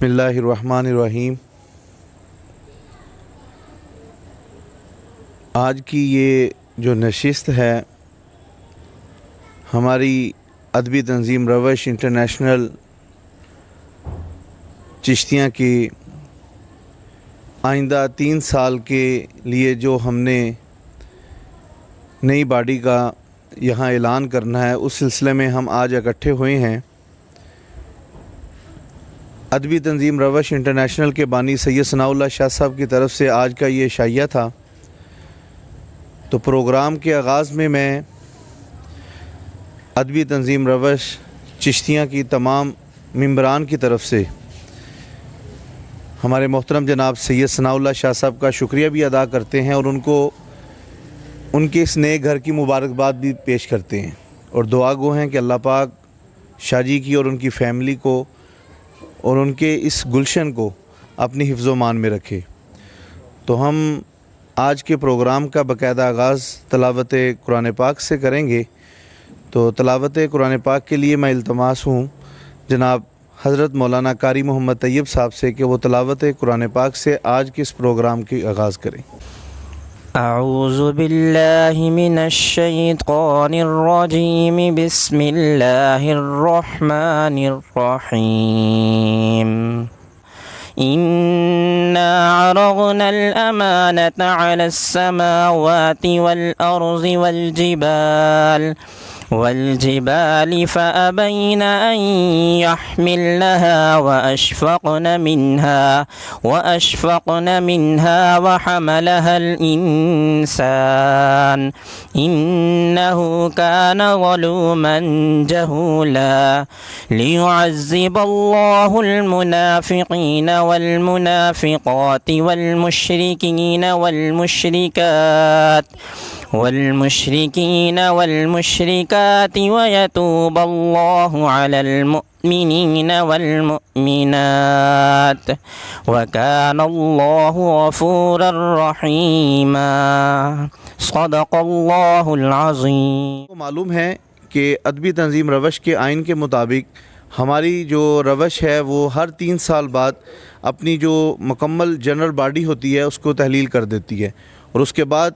बिस्मिल्लाहिर्रहमानिर्रहीम। आज की ये जो नशिस्त है हमारी अदबी तंजीम रवश इंटरनेशनल चिश्तियाँ की आइंदा 3 साल के लिए जो हमने नई बॉडी का यहाँ ऐलान करना है, उस सिलसिले में हम आज इकट्ठे हुए हैं। अदबी तंजीम रवश इंटरनेशनल के बानी सैयद सनाउल्लाह शाह साहब की तरफ से आज का ये शाइया था। तो प्रोग्राम के आगाज़ में मैं अदबी तंजीम रवश चिश्तियाँ की तमाम मेंबरान की तरफ से हमारे मोहतरम जनाब सैयद सनाउल्लाह शाह साहब का शुक्रिया भी अदा करते हैं और उनको उनके इस नए घर की मुबारकबाद भी पेश करते हैं और दुआ गो हैं कि अल्लाह पाक शाह जी की और उनकी फ़ैमिली को और उनके इस गुलशन को अपनी हिफ्ज़-ओ-मान में रखे। तो हम आज के प्रोग्राम का बाकायदा आगाज़ तिलावत कुरान पाक से करेंगे। तो तिलावत कुरान पाक के लिए मैं इल्तमास हूँ जनाब हज़रत मौलाना कारी मोहम्मद तैयब साहब से कि वो तिलावत कुरान पाक से आज के इस प्रोग्राम की आगाज़ करें। अऊज़ु बिल्लाहि मिनश शैतानिर रजीम बिस्मिल्लाहिर रहमानिर रहीम। इन्ना अरग़नल अमानता अलस समावाति वल अर्ज़ि वल फ़अबैन अन यहमिलनहा वअशफ़क़न मिन्हा वहमलहल इंसान इन्नहु कान ज़लूमन जहूला। लियुअज़्ज़िबल्लाहुल मुनाफ़िक़ीन वल मुनाफ़िक़ाति वल मुश्रिकीन والمشركات ويتوب الله على المؤمنين والمؤمنات وكان الله غفورا رحيما صدق الله العظيم۔ मालूम है कि अदबी तंजीम रवश के आइन के मुताबिक हमारी जो रवश है वो हर 3 साल बाद अपनी जो मुकम्मल जनरल बॉडी होती है उसको तहलील कर देती है और उसके बाद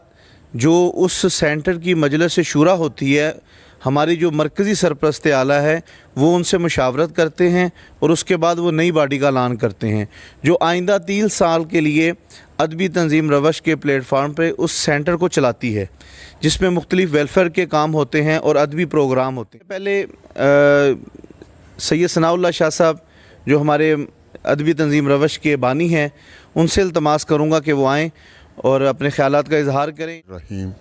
जो उस सेंटर की मजलिस शूरा होती है, हमारी जो मरकज़ी सरपरस्त आला है वो उनसे मुशावरत करते हैं और उसके बाद वो नई बॉडी का ऐलान करते हैं जो आइंदा 3 साल के लिए अदबी तंजीम रवश के प्लेटफार्म पे उस सेंटर को चलाती है, जिसमें मुख्तलिफ़ वेलफेयर के काम होते हैं और अदबी प्रोग्राम होते हैं। पहले सैयद सनाउल्लाह शाह साहब जो हमारे अदबी तंजीम रवश के बानी हैं, उनसे इल्तमास करूँगा कि वो आएँ और अपने ख़यालात का इजहार करें। रहीम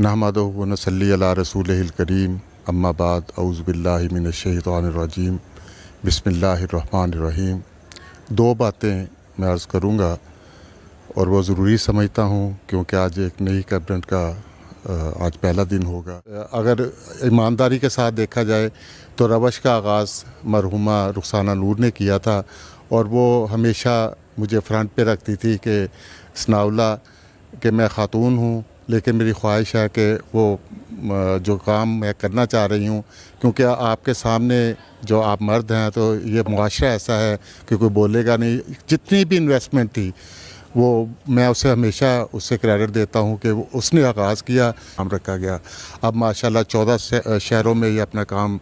नहमदुहु व नसल्ली अला रसूलिहिल करीम अम्मा बाद औज़ु बिल्लाहि मिनश शैतानिर रजीम बिस्मिल्लाहिर्रहमानिर्रहीम। 2 बातें मैं अर्ज़ करूँगा और वो ज़रूरी समझता हूँ क्योंकि आज एक नई कैबिनेट का आज पहला दिन होगा। अगर ईमानदारी के साथ देखा जाए तो रवश का आगाज़ मरहुमा रुखसाना नूर ने किया था और वो हमेशा मुझे फ्रंट पे रखती थी कि सनाउल्लाह कि मैं ख़ातून हूँ लेकिन मेरी ख्वाहिश है कि वो जो काम मैं करना चाह रही हूँ, क्योंकि आपके सामने जो आप मर्द हैं तो ये मुआशरा ऐसा है कि कोई बोलेगा नहीं। जितनी भी इन्वेस्टमेंट थी वो मैं उसे हमेशा उससे क्रेडिट देता हूँ कि वो उसने आगाज़ किया, काम रखा गया। अब माशाल्लाह 14 शहरों में ये अपना काम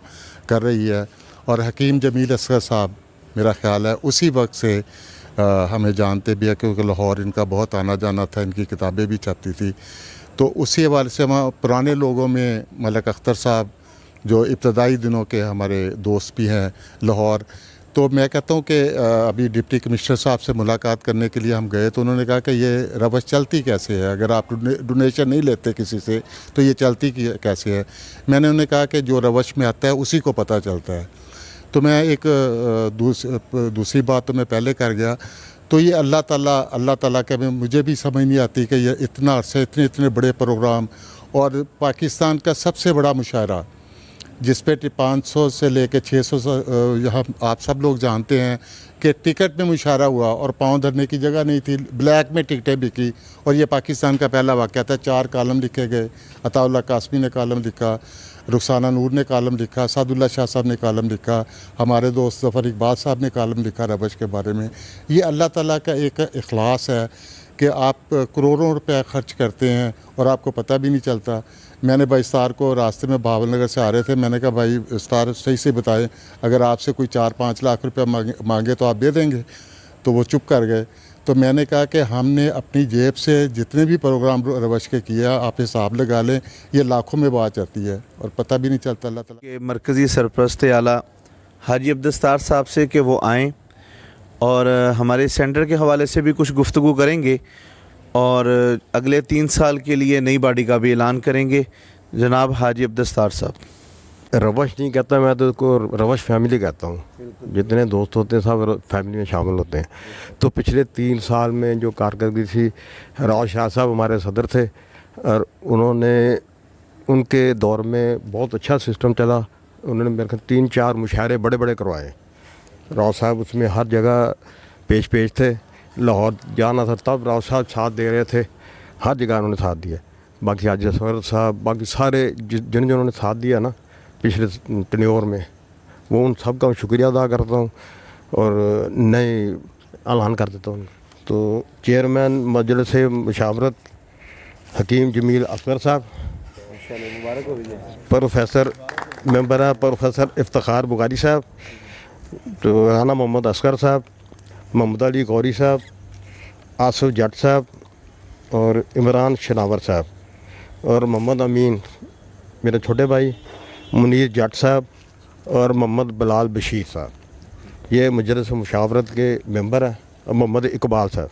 कर रही है और हकीम जमील असगर साहब मेरा ख़्याल है उसी वक्त से हमें जानते भी है क्योंकि लाहौर इनका बहुत आना जाना था, इनकी किताबें भी छपती थी। तो उसी हवाले से हम पुराने लोगों में मलक अख्तर साहब जो इब्तदाई दिनों के हमारे दोस्त भी हैं लाहौर, तो मैं कहता हूँ कि अभी डिप्टी कमिश्नर साहब से मुलाकात करने के लिए हम गए तो उन्होंने कहा कि ये रवश चलती कैसे है, अगर आप डोनेशन नहीं लेते किसी से तो ये चलती कैसे है। मैंने उन्हें कहा कि जो रवश में आता है उसी को पता चलता है। तो मैं एक दूसरी बात तो मैं पहले कर गया, तो ये अल्लाह ताला के मुझे भी समझ नहीं आती कि ये इतना अरसे इतने बड़े प्रोग्राम और पाकिस्तान का सबसे बड़ा मुशायरा जिस पे 500 से लेके 600 यहाँ आप सब लोग जानते हैं कि टिकट में मुशारा हुआ और पाँव धरने की जगह नहीं थी, ब्लैक में टिकटें बिकी। और ये पाकिस्तान का पहला वाक़या था। 4 कालम लिखे गए, अताउल्लाह कासमी ने कालम लिखा, रुखसाना नूर ने कालम लिखा, सादुल्ला शाह साहब ने कालम लिखा, हमारे दोस्त ज़फ़र इकबाल साहब ने कालम लिखा रबश के बारे में। ये अल्लाह ताला का एक इखलास है कि आप करोड़ों रुपए खर्च करते हैं और आपको पता भी नहीं चलता। मैंने भाई इस्तार को रास्ते में बाबल नगर से आ रहे थे, मैंने कहा भाई इस्तार सही से बताएं, अगर आपसे कोई 4-5 लाख रुपए मांगे तो आप दे देंगे? तो वो चुप कर गए। तो मैंने कहा कि हमने अपनी जेब से जितने भी प्रोग्राम रवश के किया, आप हिसाब लगा लें, ये लाखों में बात जाती है और पता भी नहीं चलता। अल्लाह ताला के मरकज़ी सरपरस्त आला हाजी अब्दुस्तार साहब से कि वो आएँ और हमारे सेंटर के हवाले से भी कुछ गुफ्तगू करेंगे और अगले 3 साल के लिए नई बॉडी का भी ऐलान करेंगे। जनाब हाजी अब्दुस्तार साहब। रवश नहीं कहता मैं, तो इसको रवश फैमिली कहता हूँ। जितने दोस्त होते हैं सब फैमिली में शामिल होते हैं। तो पिछले 3 साल में जो कारकर्दगी थी, राज शाह साहब हमारे सदर थे और उन्होंने उनके दौर में बहुत अच्छा सिस्टम चला। उन्होंने मेरे ख्याल 3-4 मुशायरे बड़े बड़े करवाए। राव साहब उसमें हर जगह पेश थे। लाहौर जाना था तब राव साहब साथ दे रहे थे, हर जगह उन्होंने साथ दिया। बाकी हाजी असगर साहब, बाकी सारे जिन्होंने साथ दिया ना पिछले टेन्योर में, वो उन सब का शुक्रिया अदा करता हूँ और नए ऐलान कर देता हूँ। तो चेयरमैन मजलिस मुशावरत हकीम जमील असगर साहब, प्रोफेसर मेंबर है प्रोफेसर इफ्तिखार बुखारी साहब, तो राना मोहम्मद असगर साहब, मोहम्मद अली गौरी साहब, आसिफ जट साहब और इमरान शनावर साहब और मोहम्मद अमीन मेरे छोटे भाई, मुनीर जट साहब और मोहम्मद बिलाल बशीर साहब, ये मजलिस मुशावरत के मेंबर हैं। और मोहम्मद इकबाल साहब,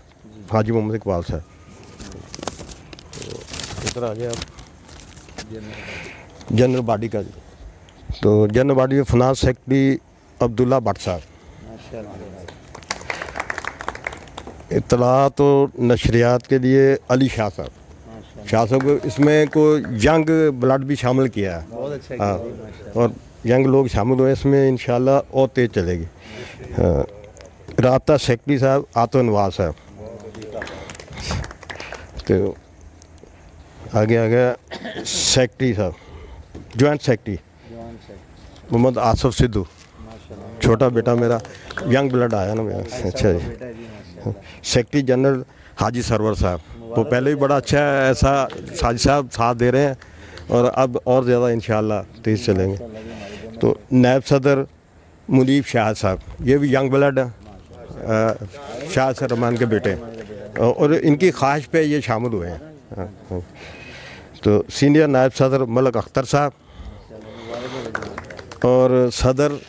हाजी मोहम्मद इकबाल साहब। इधर आ गया जनरल बॉडी का। तो जनरल बॉडी में फिनांस सेक्रेटरी अब्दुल्ला भट्ट साहब, इत्तलात और नशरियात के लिए अली शाह साहब। शाह साहब को इसमें कोई यंग ब्लड भी शामिल किया है। बहुत अच्छा हाँ, और यंग लोग शामिल हुए इसमें, इंशाल्लाह और तेज़ चलेगी। हाँ, राब्ता सेक्रेटरी साहब आतो नवाज साहब। तो आगे आ गया सेक्रेटरी साहब, जॉइंट सेक्रेटरी मोहम्मद आसिफ सिद्धू, छोटा बेटा मेरा, यंग ब्लड आया ना मेरा। अच्छा जी। सेक्रेटरी जनरल हाजी सरवर साहब, वो पहले भी बड़ा अच्छा है, ऐसा हाजी साहब साथ दे रहे हैं और अब और ज़्यादा इंशाल्लाह तेज़ चलेंगे। तो नायब सदर मुनीब शाह साहब, ये भी यंग ब्लड है, शाह सर रहमान के बेटे, और इनकी ख्वाहिश पे ये शामिल हुए हैं। तो सीनियर नायब सदर मलक अख्तर साहब और सदर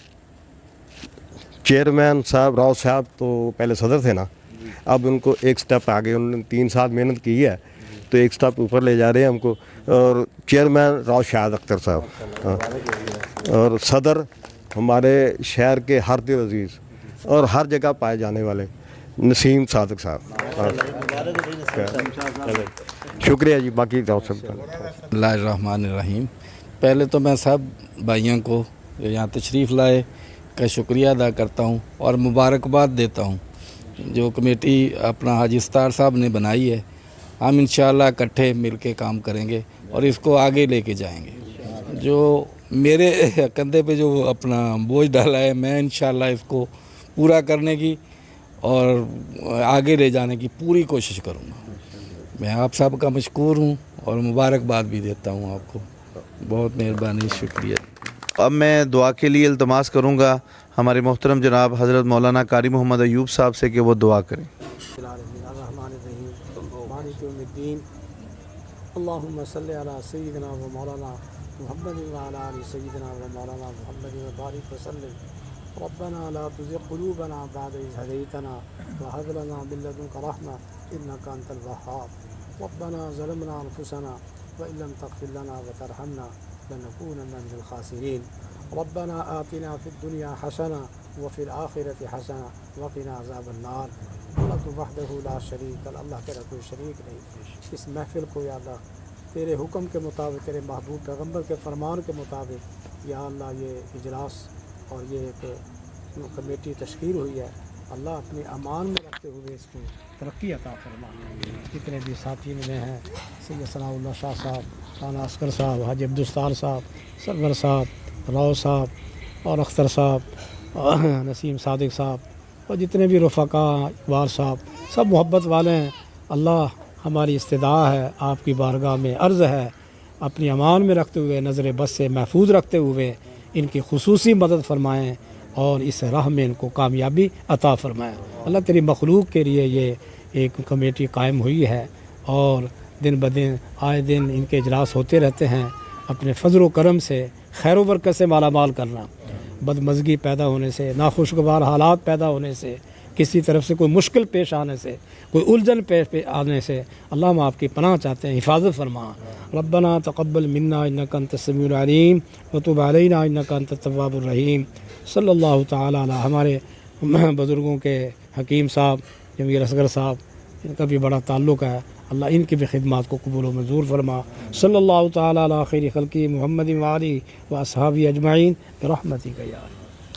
चेयरमैन साहब राव साहब तो पहले सदर थे ना, अब उनको एक स्टेप आगे, उन्होंने 3 साल मेहनत की है तो एक स्टेप ऊपर ले जा रहे हैं हमको। और चेयरमैन राव शाहिद अख्तर साहब और सदर हमारे शहर के हर दिल अजीज़ और हर जगह पाए जाने वाले नसीम सादिक साहब। शुक्रिया जी। बाकी बिस्मिल्लाहिर्रहमानिर्रहीम। पहले तो मैं सब भाइयों को जो यहाँ तशरीफ़ लाए का शुक्रिया अदा करता हूँ और मुबारकबाद देता हूँ। जो कमेटी अपना हाजी स्तार साहब ने बनाई है, हम इंशाअल्लाह इकट्ठे मिल के काम करेंगे और इसको आगे लेके जाएंगे। जो मेरे कंधे पे जो अपना बोझ डाला है, मैं इंशाअल्लाह इसको पूरा करने की और आगे ले जाने की पूरी कोशिश करूँगा। मैं आप सब का मशकूर हूँ और मुबारकबाद भी देता हूँ आपको। बहुत मेहरबानी, शुक्रिया। अब मैं दुआ के लिए इल्तमास करूँगा हमारे मोहतरम जनाब हज़रत मौलाना कारी मोहम्मद अयूब साहब से कि वो दुआ करें। अल्लाहुम्मा सल्लि अला सय्यिदिना व मौलाना मुहम्मद व अला आलि सय्यिदिना व मौलाना मुहम्मद व बारिक व सल्लिम। रब्बना ला तुज़िग़ क़ुलूबना बअद इज़ हदैतना व हब लना मिन लदुनका रहमा इन्नका अंतल वह्हाब। रब्बना ज़लमना अनफुसना व इन लम तग़फ़िर लना व तरहमना लनकूनन्ना मिनल ख़ासिरीन। रब्बना आतिना फ़िद दुनिया हसना व फ़िल आखिरति हसना व क़िना अज़ाबन नार। अल्लाह वहदहु ला शरीक लह, अल्लाह तेरा कोई शरीक नहीं। इस महफ़िल को या अल्लाह तेरे हुक्म के मुताबिक, तेरे महबूब पैगम्बर के फरमान के मुताबिक یا اللہ یہ اجلاس اور یہ ایک کمیٹی تشکیل ہوئی ہے، اللہ اپنے امان میں رکھتے ہوئے اس کو ترقی عطا فرما۔ جتنے بھی ساتھی میں ہیں، سید ثناء اللہ شاہ صاحب، رانا عسکر صاحب، حاجی عبدالستار صاحب، سرور صاحب، راؤ صاحب اور اختر صاحب، نسیم صادق صاحب اور جتنے بھی رفقا، اقبال صاحب، سب محبت والے ہیں۔ اللہ ہماری استدعا ہے، آپ کی بارگاہ میں عرض ہے، اپنی امان میں رکھتے ہوئے، نظر بد سے محفوظ رکھتے ہوئے ان کی خصوصی مدد فرمائیں اور اس راہ میں ان کو کامیابی عطا فرمائیں۔ اللہ تیری مخلوق کے لیے یہ ایک کمیٹی قائم ہوئی ہے اور دن بدن آئے دن ان کے اجلاس ہوتے رہتے ہیں۔ اپنے فضل و کرم سے، خیر و برکت سے مالا مال کرنا، بدمزگی پیدا ہونے سے، ناخوشگوار حالات پیدا ہونے سے، کسی طرف سے کوئی مشکل پیش آنے سے، کوئی الجھن پیش آنے سے اللہ ہم آپ کی پناہ چاہتے ہیں، حفاظت فرما۔ ربنا تقبل منا انک انت السمیع العلیم وتب علینا انک انت التواب الرحیم۔ صلی اللہ تعالی علی ہمارے بزرگوں کے حکیم صاحب، جمیل اصغر صاحب، ان کا بھی بڑا تعلق ہے، اللہ ان کی بھی خدمات کو قبول و منظور فرما۔ صلی اللہ تعالی علی خیر خلقی محمد و آلہ و اصحابہ اجمعین برحمتک یا